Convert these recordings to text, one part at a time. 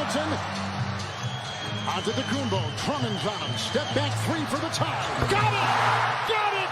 Middleton. Antetokounmpo, Drummond's on him. Step back three for the tie. Got it! Got it!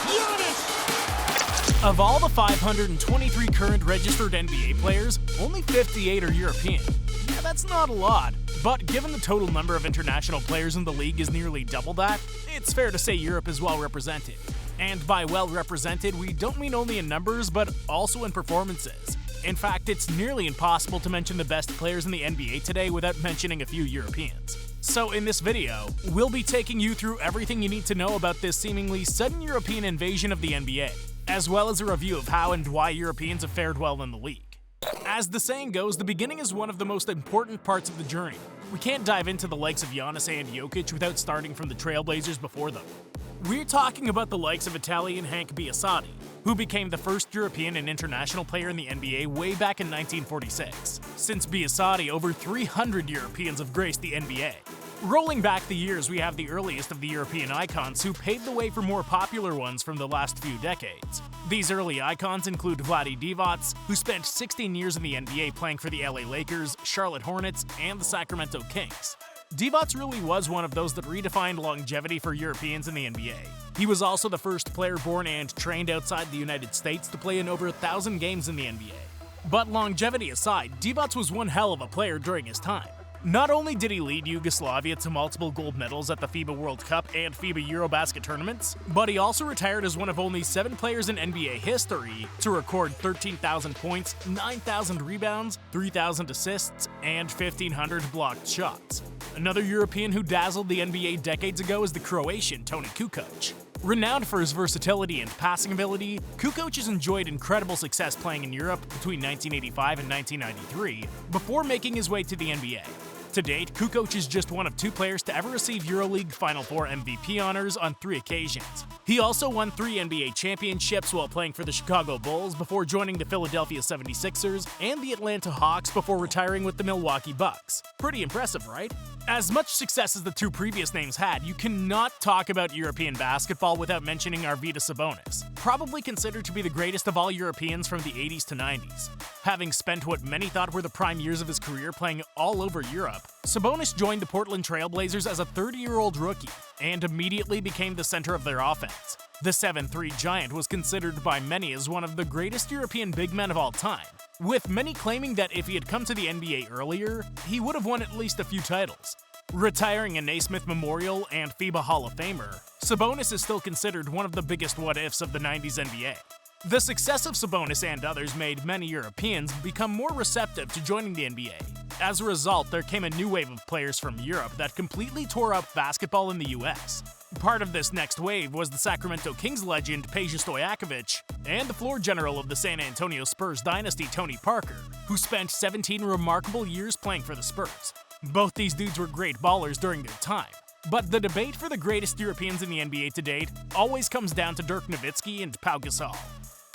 Giannis! Of all the 523 current registered NBA players, only 58 are European. Yeah, that's not a lot, but given the total number of international players in the league is nearly double that, it's fair to say Europe is well represented. And by well represented, we don't mean only in numbers, but also in performances. In fact, it's nearly impossible to mention the best players in the NBA today without mentioning a few Europeans. So in this video, we'll be taking you through everything you need to know about this seemingly sudden European invasion of the NBA, as well as a review of how and why Europeans have fared well in the league. As the saying goes, the beginning is one of the most important parts of the journey. We can't dive into the likes of Giannis and Jokic without starting from the trailblazers before them. We're talking about the likes of Italian Hank Biasati, who became the first European and international player in the NBA way back in 1946. Since Biasati, over 300 Europeans have graced the NBA. Rolling back the years, we have the earliest of the European icons who paved the way for more popular ones from the last few decades. These early icons include Vlade Divac, who spent 16 years in the NBA playing for the LA Lakers, Charlotte Hornets, and the Sacramento Kings. Divac really was one of those that redefined longevity for Europeans in the NBA. He was also the first player born and trained outside the United States to play in over 1,000 games in the NBA. But longevity aside, Divac was one hell of a player during his time. Not only did he lead Yugoslavia to multiple gold medals at the FIBA World Cup and FIBA eurobasket tournaments, but he also retired as one of only 7 players in NBA history to record 13,000 points, 9,000 rebounds, 3,000 assists, and 1,500 blocked shots. Another European who dazzled the NBA decades ago is the Croatian Toni Kukoc. Renowned for his versatility and passing ability, Kukoc has enjoyed incredible success playing in Europe between 1985 and 1993, before making his way to the NBA. To date, Kukoc is just one of 2 players to ever receive EuroLeague Final Four MVP honors on 3 occasions. He also won 3 NBA championships while playing for the Chicago Bulls before joining the Philadelphia 76ers and the Atlanta Hawks before retiring with the Milwaukee Bucks. Pretty impressive, right? As much success as the 2 previous names had, you cannot talk about European basketball without mentioning Arvydas Sabonis, probably considered to be the greatest of all Europeans from the 80s to 90s. Having spent what many thought were the prime years of his career playing all over Europe, Sabonis joined the Portland Trail Blazers as a 30-year-old rookie and immediately became the center of their offense. The 7'3" giant was considered by many as one of the greatest European big men of all time, with many claiming that if he had come to the NBA earlier, he would have won at least a few titles. Retiring a Naismith Memorial and FIBA Hall of Famer, Sabonis is still considered one of the biggest what-ifs of the 90s NBA. The success of Sabonis and others made many Europeans become more receptive to joining the NBA. As a result, there came a new wave of players from Europe that completely tore up basketball in the US. Part of this next wave was the Sacramento Kings legend Peja Stojakovic and the floor general of the San Antonio Spurs dynasty Tony Parker, who spent 17 remarkable years playing for the Spurs. Both these dudes were great ballers during their time. But the debate for the greatest Europeans in the NBA to date always comes down to Dirk Nowitzki and Pau Gasol.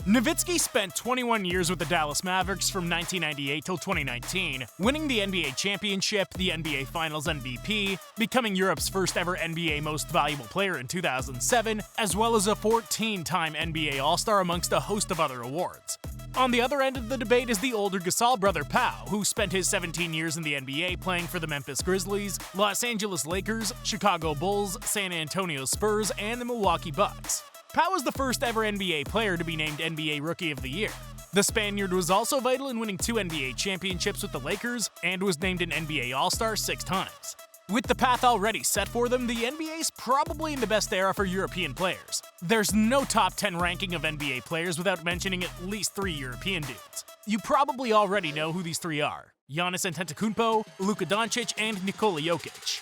Nowitzki spent 21 years with the Dallas Mavericks from 1998 till 2019, winning the NBA championship, the NBA Finals MVP, becoming Europe's first ever NBA Most Valuable Player in 2007, as well as a 14-time NBA All-Star amongst a host of other awards. On the other end of the debate is the older Gasol brother Pau, who spent his 17 years in the NBA playing for the Memphis Grizzlies, Los Angeles Lakers, Chicago Bulls, San Antonio Spurs, and the Milwaukee Bucks. Pau was the first ever NBA player to be named NBA Rookie of the Year. The Spaniard was also vital in winning 2 NBA championships with the Lakers and was named an NBA All-Star 6 times. With the path already set for them, the NBA's probably in the best era for European players. There's no top 10 ranking of NBA players without mentioning at least 3 European dudes. You probably already know who these 3 are: Giannis Antetokounmpo, Luka Doncic, and Nikola Jokic.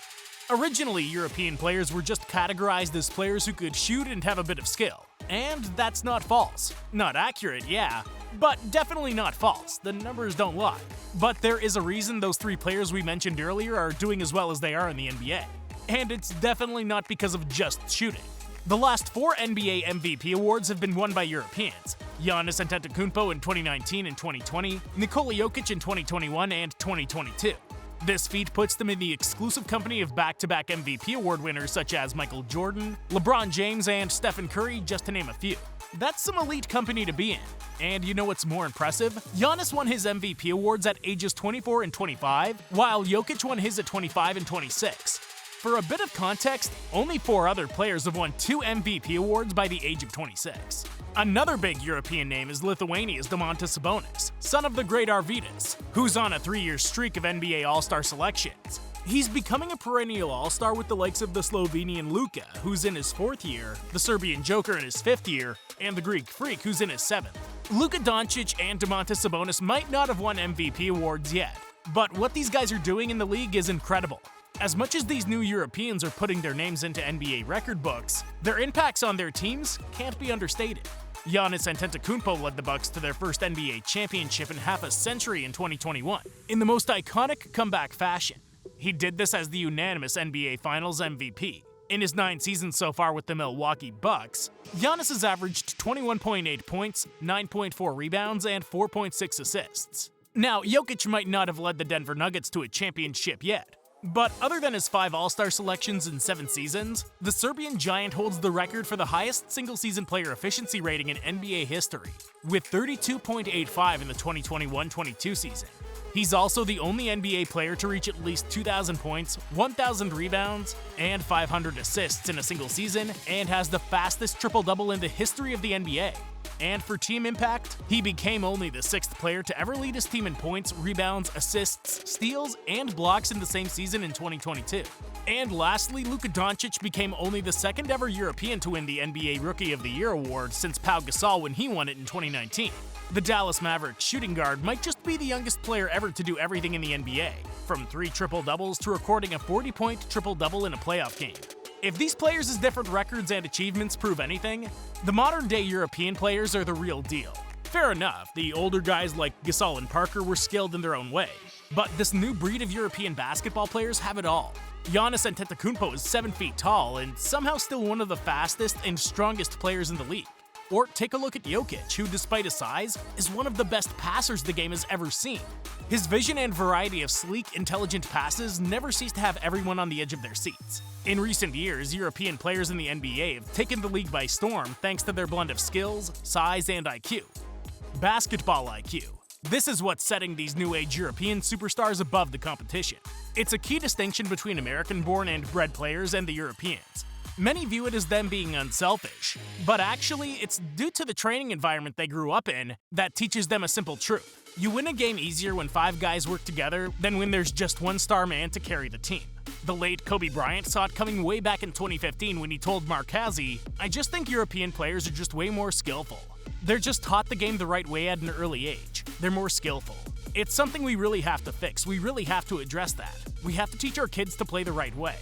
Originally, European players were just categorized as players who could shoot and have a bit of skill. And that's not false. Not accurate, yeah, but definitely not false. The numbers don't lie. But there is a reason those 3 players we mentioned earlier are doing as well as they are in the NBA. And it's definitely not because of just shooting. The last 4 NBA MVP awards have been won by Europeans: Giannis Antetokounmpo in 2019 and 2020, Nikola Jokic in 2021 and 2022. This feat puts them in the exclusive company of back-to-back MVP award winners such as Michael Jordan, LeBron James, and Stephen Curry, just to name a few. That's some elite company to be in. And you know what's more impressive? Giannis won his MVP awards at ages 24 and 25, while Jokic won his at 25 and 26. For a bit of context, only 4 other players have won 2 MVP awards by the age of 26. Another big European name is Lithuania's domantas sabonis, son of the great Arvydas, who's on a 3-year streak of NBA All-Star selections. He's becoming a perennial All-Star with the likes of the Slovenian Luka, who's in his 4th year, the Serbian Joker in his 5th year, and the Greek Freak, who's in his 7th. Luka Doncic and domantas sabonis might not have won MVP awards yet, but what these guys are doing in the league is incredible. As much as these new Europeans are putting their names into NBA record books, their impacts on their teams can't be understated. Giannis Antetokounmpo led the Bucks to their first NBA championship in half a century in 2021, in the most iconic comeback fashion. He did this as the unanimous NBA Finals MVP. In his 9 seasons so far with the Milwaukee Bucks, Giannis has averaged 21.8 points, 9.4 rebounds, and 4.6 assists. Now, Jokic might not have led the Denver Nuggets to a championship yet, but other than his 5 All-Star selections in 7 seasons, the Serbian Giant holds the record for the highest single-season player efficiency rating in NBA history, with 32.85 in the 2021-22 season. He's also the only NBA player to reach at least 2,000 points, 1,000 rebounds, and 500 assists in a single season, and has the fastest triple-double in the history of the NBA. And for team impact, he became only the 6th player to ever lead his team in points, rebounds, assists, steals, and blocks in the same season in 2022. And lastly, Luka Doncic became only the 2nd ever European to win the NBA Rookie of the Year award since Pau Gasol when he won it in 2019. The Dallas Mavericks shooting guard might just be the youngest player ever to do everything in the NBA, from 3 triple-doubles to recording a 40-point triple-double in a playoff game. If these players' different records and achievements prove anything, the modern-day European players are the real deal. Fair enough, the older guys like Gasol and Parker were skilled in their own way, but this new breed of European basketball players have it all. Giannis Antetokounmpo is 7 feet tall and somehow still one of the fastest and strongest players in the league. Or take a look at Jokic, who despite his size, is one of the best passers the game has ever seen. His vision and variety of sleek, intelligent passes never cease to have everyone on the edge of their seats. In recent years, European players in the NBA have taken the league by storm thanks to their blend of skills, size, and IQ. Basketball IQ. This is what's setting these new age European superstars above the competition. It's a key distinction between American-born and bred players and the Europeans. Many view it as them being unselfish, but actually it's due to the training environment they grew up in that teaches them a simple truth. You win a game easier when 5 guys work together than when there's just one star man to carry the team. The late Kobe Bryant saw it coming way back in 2015 when he told Marc, "I just think European players are just way more skillful. They're just taught the game the right way at an early age. They're more skillful. It's something we really have to fix. We really have to address that. We have to teach our kids to play the right way."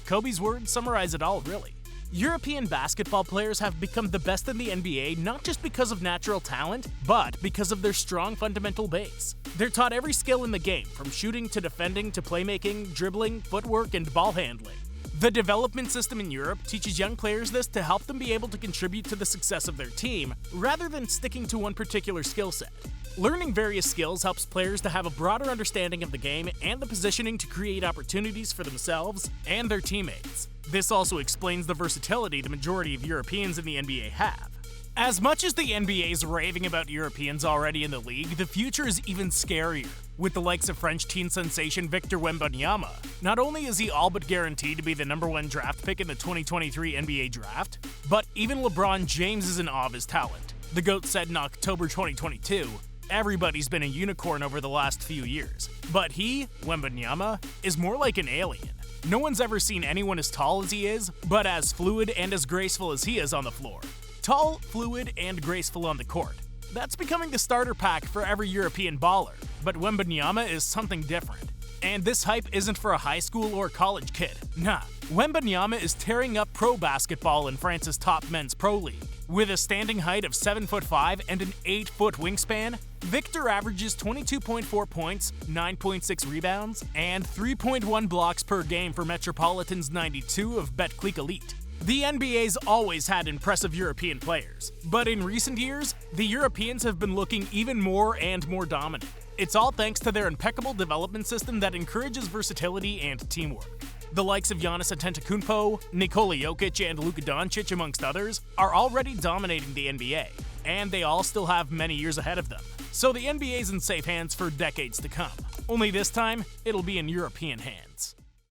Kobe's words summarize it all, really. European basketball players have become the best in the NBA not just because of natural talent, but because of their strong fundamental base. They're taught every skill in the game, from shooting to defending to playmaking, dribbling, footwork, and ball handling. The development system in Europe teaches young players this to help them be able to contribute to the success of their team, rather than sticking to one particular skill set. Learning various skills helps players to have a broader understanding of the game and the positioning to create opportunities for themselves and their teammates. This also explains the versatility the majority of Europeans in the NBA have. As much as the NBA is raving about Europeans already in the league, the future is even scarier. With the likes of French teen sensation Victor Wembanyama, not only is he all but guaranteed to be the #1 draft pick in the 2023 NBA draft, but even LeBron James is in awe of his talent. The GOAT said in October 2022, "Everybody's been a unicorn over the last few years, but he, Wembanyama, is more like an alien. No one's ever seen anyone as tall as he is, but as fluid and as graceful as he is on the floor. Tall, fluid, and graceful on the court. That's becoming the starter pack for every European baller, but Wembanyama is something different. And this hype isn't for a high school or college kid. Nah, Wembanyama is tearing up pro basketball in France's top men's pro league. With a standing height of 7'5" and an 8-foot wingspan, Victor averages 22.4 points, 9.6 rebounds, and 3.1 blocks per game for Metropolitan's 92 of Betclic Elite. The NBA's always had impressive European players, but in recent years, the Europeans have been looking even more and more dominant. It's all thanks to their impeccable development system that encourages versatility and teamwork. The likes of Giannis Antetokounmpo, Nikola Jokic, and Luka Doncic, amongst others, are already dominating the NBA, and they all still have many years ahead of them. So the NBA's in safe hands for decades to come. Only this time, it'll be in European hands.